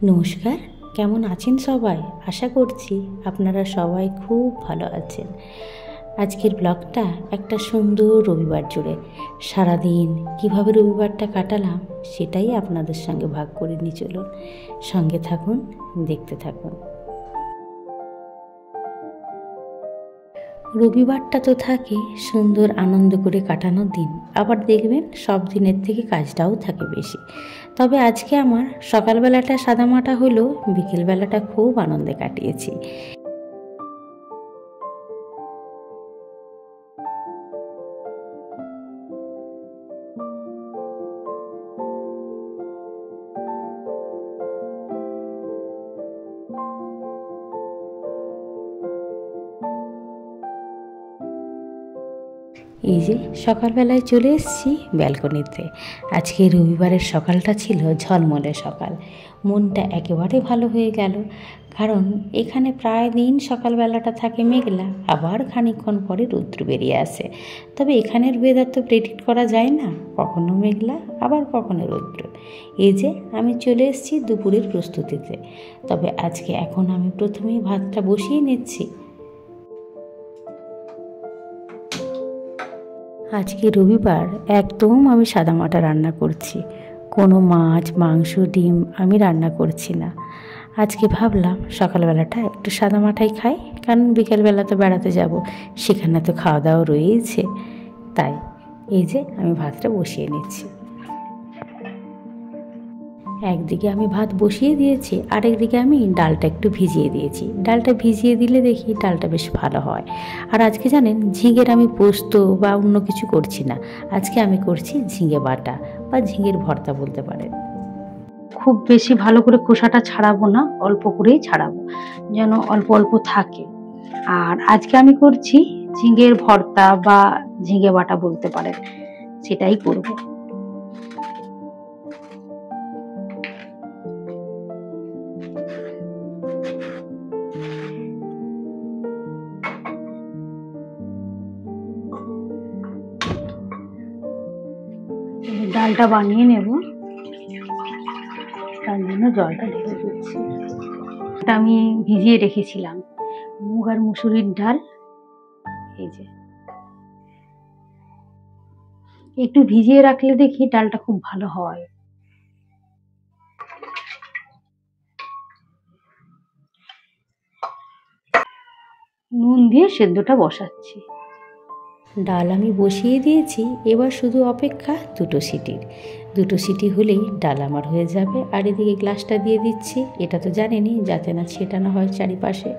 নমস্কার, কেমন আছেন সবাই? আশা করছি আপনারা সবাই খুব ভালো আছেন। আজকের ব্লগটা একটা সুন্দর রবিবার জুড়ে সারাদিন কিভাবে রবিবারটা কাটালাম সেটাই আপনাদের সঙ্গে ভাগ করে নিয়ে চলুন। সঙ্গে থাকুন, দেখতে থাকুন। রবিবারটা তো থাকে সুন্দর আনন্দ করে কাটানোর দিন, আবার দেখবেন সব দিনের থেকে কাজটাও থাকে বেশি। তবে আজকে আমার সকালবেলাটা সাদামাটা হলেও বিকেলবেলাটা খুব আনন্দে কাটিয়েছি। এই যে সকালবেলায় চলে এসেছি ব্যালকনিতে। আজকে রবিবারের সকালটা ছিল ঝলমলে সকাল। মনটা একেবারে ভালো হয়ে গেল, কারণ এখানে প্রায় দিন সকালবেলাটা থাকে মেঘলা, আবার খানিকক্ষণ পরে রৌদ্র বেরিয়ে আসে। তবে এখানের ওয়েদার তো প্রেডিক্ট করা যায় না, কখনো মেঘলা আবার কখনো রৌদ্র। এই যে আমি চলে এসেছি দুপুরের প্রস্তুতিতে। তবে আজকে এখন আমি প্রথমেই ভাতটা বসিয়ে নিচ্ছি। আজকে রবিবার একদম আমি সাদামাটা রান্না করছি, কোনো মাছ মাংস ডিম আমি রান্না করছি না। আজকে ভাবলাম সকালবেলাটা একটু সাদামাটাই খাই, কারণ বিকেলবেলা তো বেড়াতে যাব, সেখানে তো খাওয়া দাওয়া রয়েছে। তাই এই যে আমি ভাতটা বসিয়ে নিচ্ছি। একদিকে আমি ভাত বসিয়ে দিয়েছি, আরেকদিকে আমি ডালটা একটু ভিজিয়ে দিয়েছি। ডালটা ভিজিয়ে দিলে দেখি ডালটা বেশ ভালো হয়। আর আজকে জানেন ঝিঙের আমি পোস্ত বা অন্য কিছু করছি না, আজকে আমি করছি ঝিঙে বাটা বা ঝিঙের ভর্তা বলতে পারেন। খুব বেশি ভালো করে খোসাটা ছাড়াবো না, অল্প করেই ছাড়াবো, যেন অল্প অল্প থাকে। আর আজকে আমি করছি ঝিঙের ভর্তা বা ঝিঙে বাটা বলতে পারেন, সেটাই করবো। ডালটা বানিয়ে নেব, তার জন্য জলটা ঢেলে দিচ্ছি। এটা আমি ভিজিয়ে রেখেছিলাম, মুগ আর মুসুরির ডাল। এই যে একটু ভিজিয়ে রাখলে দেখি ডালটা খুব ভালো হয়। নুন দিয়ে সেদ্ধটা বসাচ্ছি। ডাল আমি বসিয়ে দিয়েছি, এবার শুধু অপেক্ষা দুটো সিটি হলেই ডাল আমার হয়ে যাবে। আর এদিকে গ্লাসটা দিয়ে দিচ্ছি, এটা তো জানেনই, যাতে না ছেটানো হয় চারিপাশে।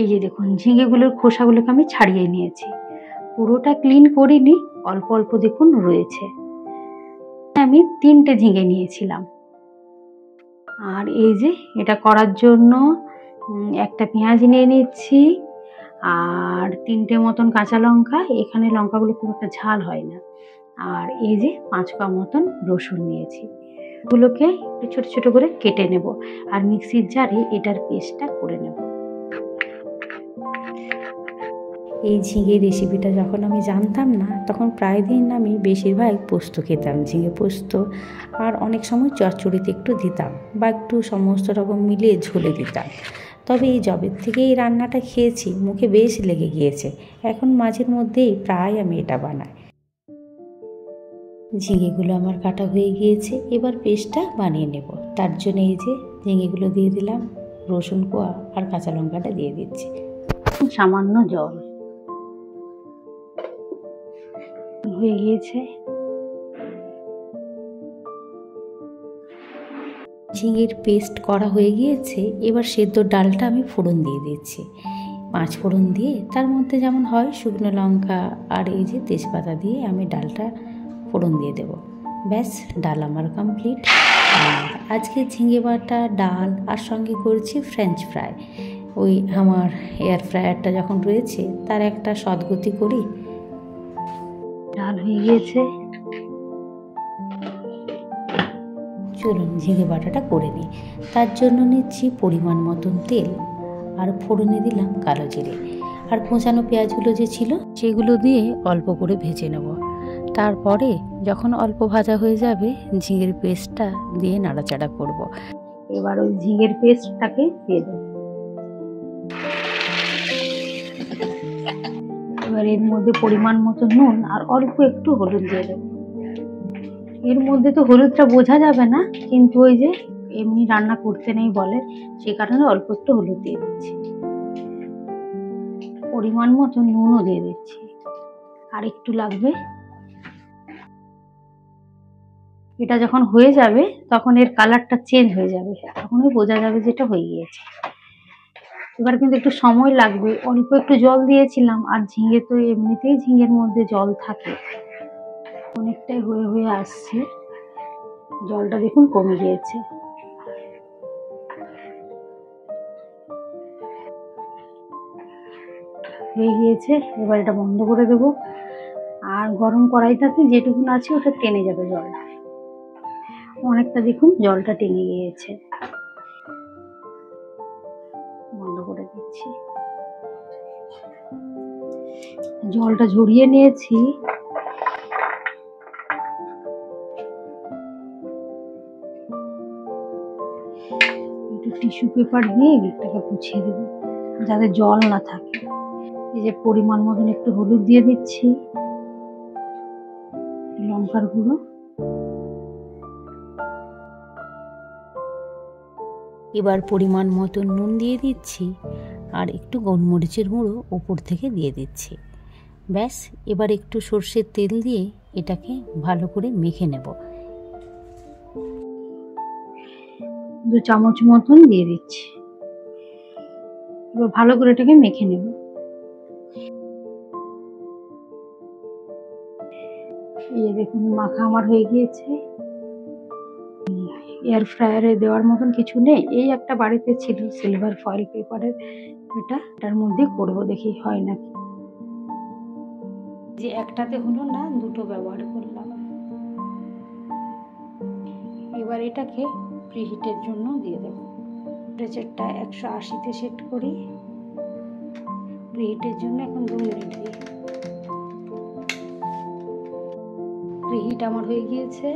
এই যে দেখুন ঝিঙেগুলোর খোসাগুলোকে আমি ছাড়িয়ে নিয়েছি, পুরোটা ক্লিন করিনি, অল্প অল্প দেখুন রয়েছে। আমি 3টে ঝিঙে নিয়েছিলাম। আর এই যে এটা করার জন্য একটা পেঁয়াজ নিয়ে নিচ্ছি আর 3টে মতন কাঁচা লঙ্কা। এখানে লঙ্কাগুলো খুব একটা ঝাল হয় না। আর এই যে 5 কোয়া মতন রসুন নিয়েছি, এগুলোকে একটু ছোট ছোট করে কেটে নেব আর মিক্সির জারে এটার পেস্টটা করে নেব। এই ঝিঙে রেসিপিটা যখন আমি জানতাম না, তখন প্রায় দিন আমি বেশিরভাগ পোস্ত খেতাম, ঝিঙে পোস্ত। আর অনেক সময় চচ্চড়িতে একটু দিতাম বা একটু সমস্ত রকম মিলিয়ে ঝোলে দিতাম। তবে এই জবের থেকে এই রান্নাটা খেয়েছি, মুখে বেশ লেগে গিয়েছে। এখন মাঝের মধ্যেই প্রায় আমি এটা বানাই। ঝিঙেগুলো আমার কাটা হয়ে গিয়েছে, এবার পেস্টটা বানিয়ে নেব। তার জন্য এই যে ঝিঙেগুলো দিয়ে দিলাম, রসুন কোয়া আর কাঁচা লঙ্কাটা দিয়ে দিচ্ছি, সামান্য জল হয়ে গিয়েছে। ঝিঙের পেস্ট করা হয়ে গিয়েছে, এবার সেদ্ধ ডালটা আমি ফোড়ন দিয়ে দিচ্ছি। 5 ফোড়ন দিয়ে তার মধ্যে যেমন হয় শুকনো লঙ্কা আর এই যে তেজপাতা দিয়ে আমি ডালটা ফোড়ন দিয়ে দেব। ব্যাস, ডাল আমার কমপ্লিট। আর আজকে ঝিঙে বাটা ডাল আর সঙ্গে করছি ফ্রেঞ্চ ফ্রাই। ওই আমার এয়ার ফ্রায়ারটা যখন রয়েছে তার একটা সদ্গতি করি। ডাল হয়ে গিয়েছে, চলুন ঝিঙে বাটাটা করে নিই। তার জন্য নিচ্ছি পরিমাণ মতন তেল আর ফোড়নে দিলাম কালো জিরে আর কোঁচানো পেঁয়াজগুলো যে ছিল সেগুলো দিয়ে অল্প করে ভেজে নেব। তারপরে যখন অল্প ভাজা হয়ে যাবে ঝিঙের পেস্টটা দিয়ে নাড়াচাড়া করব। এবার ওই ঝিঙের পেস্টটাকে দিয়ে দেবো। এবার এর মধ্যে পরিমাণ মতো নুন আর অল্প একটু হলুদ দিয়ে দেবো। এর মধ্যে তো হলুদটা বোঝা যাবে না, কিন্তু ওই যে এমনি রান্না করতে নেই বলে, সে কারণে অল্প একটু হলুদ দিয়ে দিচ্ছি। পরিমাণ মতো নুনও দিয়ে দিচ্ছি, আর একটু লাগবে। এটা যখন হয়ে যাবে তখন এর কালারটা চেঞ্জ হয়ে যাবে, তখনই বোঝা যাবে যেটা হয়ে গিয়েছে। এবার কিন্তু একটু সময় লাগবে, অল্প একটু জল দিয়েছিলাম, আর ঝিঙে তো এমনিতেই ঝিঙের মধ্যে জল থাকে, অনেকটাই হয়ে হয়ে আসছে। জলটা দেখুন কমে গিয়েছে। হয়ে গিয়েছে, এবার এটা বন্ধ করে দেবো। আর গরম কড়াইটাতে যেটুকুন আছে ওটা টেনে যাবে জলটা, অনেকটা দেখুন জলটা টেনে গিয়েছে। বন্ধ করে দিচ্ছি। জলটা ঝরিয়ে নিয়েছি। একটু টিস্যু পেপার দিয়ে এটাকে মুছিয়ে দেবো যাতে জল না থাকে। এই যে পরিমাণ মতন একটু হলুদ দিয়ে দিচ্ছি, লঙ্কার গুঁড়ো, এবার পরিমাণ মতো নুন দিয়ে দিচ্ছি, আর একটু গোলমরিচের গুঁড়ো ওপর থেকে দিয়ে দিচ্ছি। ব্যাস, এবার একটু সর্ষের তেল দিয়ে এটাকে ভালো করে মেখে নেব। 2 চামচ মতন দিয়ে দিচ্ছি। এবার ভালো করে এটাকে মেখে নেব। এই যে দেখুন মাখা আমার হয়ে গিয়েছে। এয়ার ফ্রায়ারে দেওয়ার মতন কিছু নেই, এই একটা বাড়িতে ছিল সিলভার ফয়েল পেপারের, এটার মধ্যে করব, দেখি হয় নাকি। যে একটাতে হলো না, দুটো ব্যবহার করলাম। এবার এটাকে প্রিহিটের জন্য দিয়ে দেব। টেম্পারেচারটা 180-তে সেট করি। প্রিহিটের জন্য এখন 2 মিনিট দিই। প্রিহিট আমার হয়ে গিয়েছে।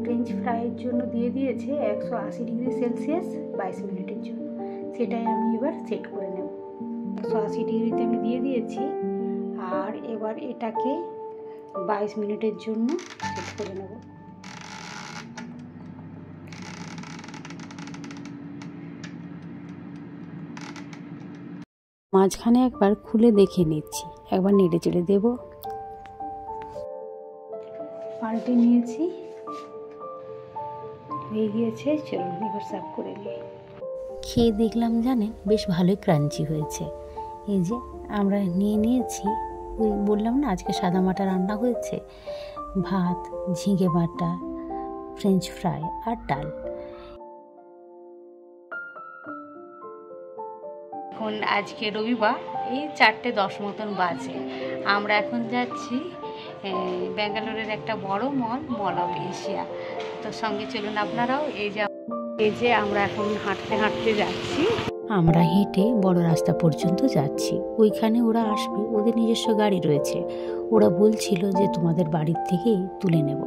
ফ্রেঞ্চ ফ্রাইয়ের জন্য দিয়ে দিয়েছে 180°C 22 মিনিটের জন্য, সেটাই আমি এবার সেট করে নেব। 180°তে আমি দিয়ে দিয়েছি, আর এবার এটাকে 22 মিনিটের জন্য সেট করে নেব। মাঝখানে একবার খুলে দেখে নিচ্ছি, একবার নেড়ে চেড়ে দেবো। পাল্টে নিয়েছি, হয়ে গিয়েছে। চলুন এবার সার্ভ করে নিই। খেয়ে দেখলাম জানেন বেশ ভালোই ক্রাঞ্চি হয়েছে। এই যে আমরা নিয়ে নিয়েছি, ওই বললাম না আজকে সাদামাটা রান্না হয়েছে, ভাত, ঝিঙে বাটা, ফ্রেঞ্চ ফ্রাই আর ডাল। এখন আজকে রবিবার, এই 4:10 মতন বাজে। আমরা এখন যাচ্ছি ব্যাঙ্গালোরের একটা বড় মল অফ এশিয়া। তো সঙ্গে চলুন আপনারাও। এই যে আমরা এখন হাঁটতে হাঁটতে যাচ্ছি। আমরা হেঁটে বড় রাস্তা পর্যন্ত যাচ্ছি। ওইখানে ওরা আসবে, ওদের নিজস্ব গাড়ি রয়েছে। ওরা বলছিল যে তোমাদের বাড়ির থেকেই তুলে নেব।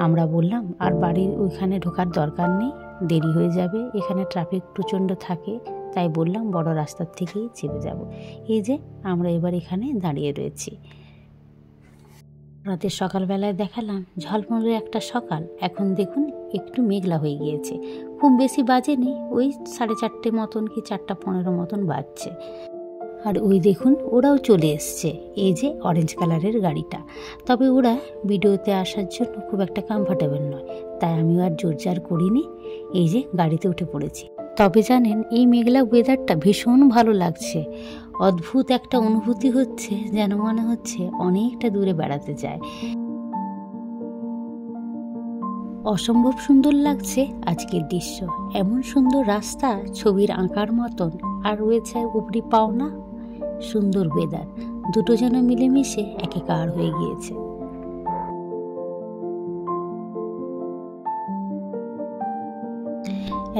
আমরা বললাম আর বাড়ির ওইখানে ঢোকার দরকার নেই, দেরি হয়ে যাবে, এখানে ট্রাফিক প্রচণ্ড থাকে, তাই বললাম বড় রাস্তার থেকেই চেপে যাব। এই যে আমরা এবার এখানে দাঁড়িয়ে রয়েছি। রাতের সকালবেলায় দেখালাম ঝলমলে একটা সকাল, এখন দেখুন একটু মেঘলা হয়ে গিয়েছে। খুব বেশি বাজেনি, ওই 4:30 মতন কি 4:15 মতন বাজছে। আর ওই দেখুন ওরাও চলে এসছে, এই যে অরেঞ্জ কালারের গাড়িটা। তবে ওরা ভিডিওতে আসার জন্য খুব একটা কমফর্টেবল নয়, তাই আমিও আর জোরজার করিনি, এই যে গাড়িতে উঠে পড়েছি। তবে জানেন এই মেঘলা ওয়েদারটা ভীষণ ভালো লাগছে, অদ্ভুত একটা অনুভূতি হচ্ছে, যেন মনে হচ্ছে অনেকটা দূরে বেড়াতে যায়। অসম্ভব সুন্দর লাগছে আজকের দৃশ্য। এমন সুন্দর রাস্তা ছবির আঁকার মতন, আর রয়েছে উপরি পাওনা সুন্দর ওয়েদার, দুটো যেন মিলেমিশে একাকার হয়ে গিয়েছে।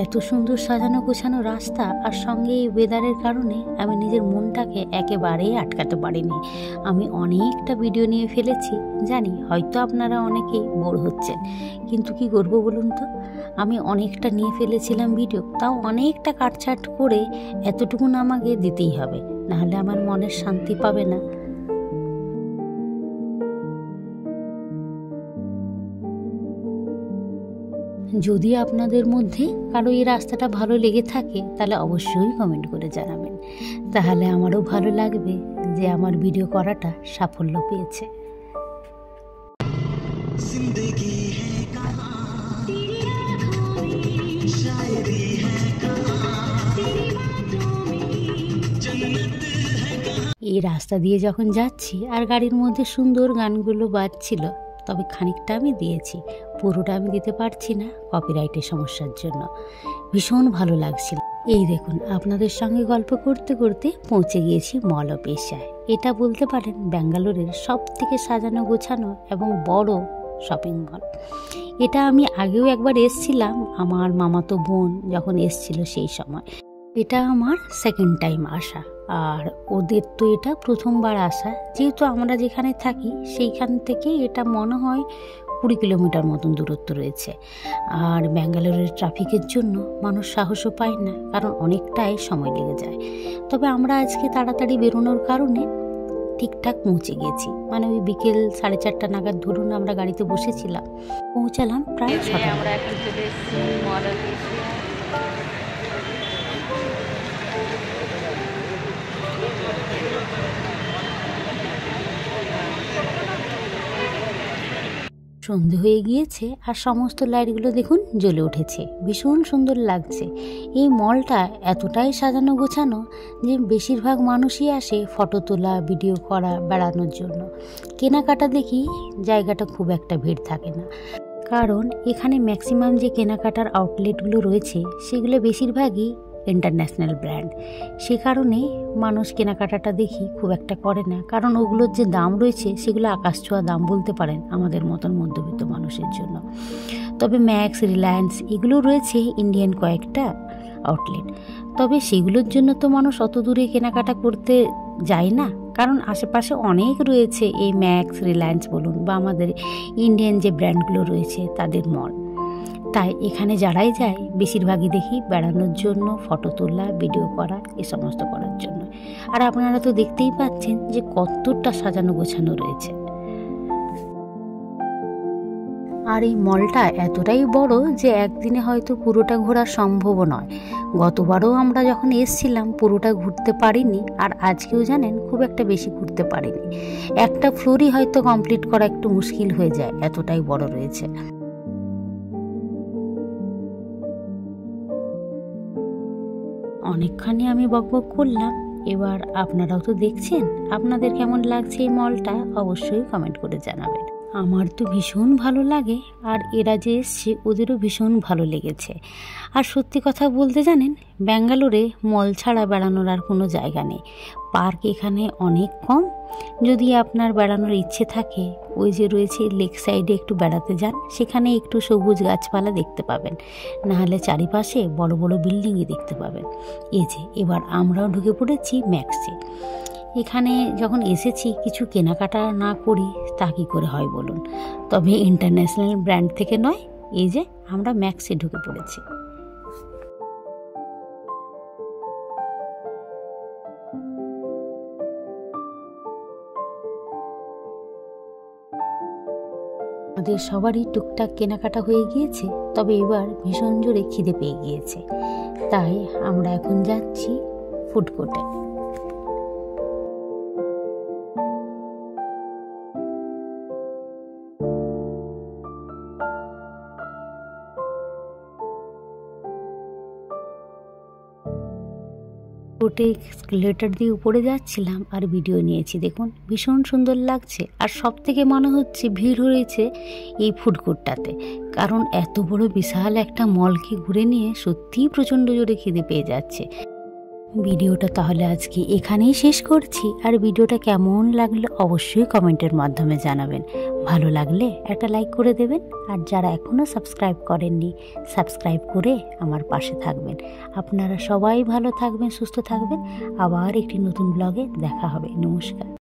এত সুন্দর সাজানো গোছানো রাস্তা আর সঙ্গে এই ওয়েদারের কারণে আমি নিজের মনটাকে একেবারেই আটকাতে পারিনি। আমি অনেকটা ভিডিও নিয়ে ফেলেছি, জানি হয়তো আপনারা অনেকেই বোর হচ্ছেন, কিন্তু কি করব বলুন তো, আমি অনেকটা নিয়ে ফেলেছিলাম ভিডিও, তাও অনেকটা কাটছাট করে এতটুকুন আমাকে দিতেই হবে, নাহলে আমার মনের শান্তি পাবে না। যদি আপনাদের মধ্যে কারো এই রাস্তাটা ভালো লেগে থাকে তাহলে অবশ্যই কমেন্ট করে জানাবেন, তাহলে আমারও ভালো লাগবে যে আমার ভিডিও করাটা সাফল্য পেয়েছে। এই রাস্তা দিয়ে যখন যাচ্ছি আর গাড়ির মধ্যে সুন্দর গানগুলো বাজছিল, তবে খানিকটা আমি দিয়েছি, পুরোটা আমি দিতে পারছি না কপিরাইটের সমস্যার জন্য। ভীষণ ভালো লাগছিল। এই দেখুন, আপনাদের সঙ্গে গল্প করতে করতে পৌঁছে গিয়েছি মল অফ এশিয়ায়। এটা বলতে পারেন ব্যাঙ্গালোরের সব থেকে সাজানো গোছানো এবং বড় শপিং মল। এটা আমি আগেও একবার এসছিলাম, আমার মামাতো বোন যখন এসছিল সেই সময়। এটা আমার সেকেন্ড টাইম আসা, আর ওদের তো এটা প্রথমবার আসা। যেহেতু আমরা যেখানে থাকি সেইখান থেকে এটা মনে হয় 20 কিলোমিটার মতন দূরত্ব রয়েছে, আর ব্যাঙ্গালোরের ট্রাফিকের জন্য মানুষ সাহসও পায় না, কারণ অনেকটাই সময় লেগে যায়। তবে আমরা আজকে তাড়াতাড়ি বেরোনোর কারণে ঠিকঠাক পৌঁছে গেছি, মানে ওই বিকেল 4:30 নাগাদ ধরুন আমরা গাড়িতে বসেছিলাম, পৌঁছালাম প্রায় 6টা। আমরা এখন চলে এসেছি মল অফ এশিয়া। সন্ধে হয়ে গিয়েছে আর সমস্ত লাইটগুলো দেখুন জ্বলে উঠেছে, ভীষণ সুন্দর লাগছে। এই মলটা এতটাই সাজানো গোছানো যে বেশিরভাগ মানুষই আসে ফটো তোলা, ভিডিও করা, বেড়ানোর জন্য। কেনাকাটা দেখি জায়গাটা খুব একটা ভিড় থাকে না, কারণ এখানে ম্যাক্সিমাম যে কেনাকাটার আউটলেটগুলো রয়েছে সেগুলো বেশিরভাগই ইন্টারন্যাশনাল ব্র্যান্ড। সে কারণে মানুষ কেনাকাটাটা দেখি খুব একটা করে না, কারণ ওগুলোর যে দাম রয়েছে সেগুলো আকাশ ছোঁয়া দাম বলতে পারেন আমাদের মতন মধ্যবিত্ত মানুষের জন্য। তবে ম্যাক্স, রিলায়েন্স এগুলো রয়েছে ইন্ডিয়ান কয়েকটা আউটলেট, তবে সেগুলোর জন্য তো মানুষ অত দূরে কেনাকাটা করতে যায় না, কারণ আশেপাশে অনেক রয়েছে এই ম্যাক্স, রিলায়েন্স বলুন বা আমাদের ইন্ডিয়ান যে ব্র্যান্ডগুলো রয়েছে তাদের মল। তাই এখানে যারাই যায় বেশিরভাগই দেখি বেড়ানোর জন্য, ফটো তোলা, ভিডিও করা, এ সমস্ত করার জন্য। আর আপনারা তো দেখতেই পাচ্ছেন যে কতটা সাজানো গোছানো রয়েছে। আর এই মলটা এতটাই বড় যে একদিনে হয়তো পুরোটা ঘোরা সম্ভব নয়। গতবারও আমরা যখন এসছিলাম পুরোটা ঘুরতে পারিনি, আর আজকেও জানেন খুব একটা বেশি ঘুরতে পারিনি। একটা ফ্লোরই হয়তো কমপ্লিট করা একটু মুশকিল হয়ে যায়, এতটাই বড় রয়েছে। অনেকখানি আমি বকবক করলাম, এবার আপনারাও তো দেখছেন, আপনাদের কেমন লাগছে এই মলটা অবশ্যই কমেন্ট করে জানাবেন। আমার তো ভীষণ ভালো লাগে, আর এরা যে এসছে ওদেরও ভীষণ ভালো লেগেছে। আর সত্যি কথা বলতে জানেন, ব্যাঙ্গালোরে মল ছাড়া বেড়ানোর আর কোনো জায়গা নেই। পার্ক এখানে অনেক কম। যদি আপনার বেড়ানোর ইচ্ছে থাকে, ওই যে রয়েছে লেক সাইডে একটু বেড়াতে যান, সেখানে একটু সবুজ গাছপালা দেখতে পাবেন, নাহলে চারিপাশে বড় বড় বিল্ডিংই দেখতে পাবেন। এই যে এবার আমরাও ঢুকে পড়েছি ম্যাক্সে। এখানে যখন এসেছি কিছু কেনাকাটা না করি তা কী করে হয় বলুন, তবে ইন্টারন্যাশনাল ব্র্যান্ড থেকে নয়, এই যে আমরা ম্যাক্সে ঢুকে পড়েছি। আমাদের সবারই টুকটাক কেনাকাটা হয়ে গিয়েছে, তবে এবার ভীষণ জোরে খিদে পেয়ে গিয়েছে, তাই আমরা এখন যাচ্ছি ফুড কোর্টে। ওটে এক্সকেলেটর দিয়ে উপরে যাচ্ছিলাম আর ভিডিও নিয়েছি। দেখুন ভীষণ সুন্দর লাগছে। আর সব থেকে মনে হচ্ছে ভিড় হয়েছে এই ফুড কোর্টটাতে, কারণ এত বড় বিশাল একটা মলকে ঘুরে নিয়ে সত্যিই প্রচণ্ড জোরে খিদে পেয়ে যাচ্ছে। ভিডিওটা তাহলে আজকে এখানেই শেষ করছি। আর ভিডিওটা কেমন লাগলো অবশ্যই কমেন্টের মাধ্যমে জানাবেন। ভালো লাগলে একটা লাইক করে দেবেন। আর যারা এখনও সাবস্ক্রাইব করেননি, সাবস্ক্রাইব করে আমার পাশে থাকবেন। আপনারা সবাই ভালো থাকবেন, সুস্থ থাকবেন। আবার একটি নতুন ব্লগে দেখা হবে। নমস্কার।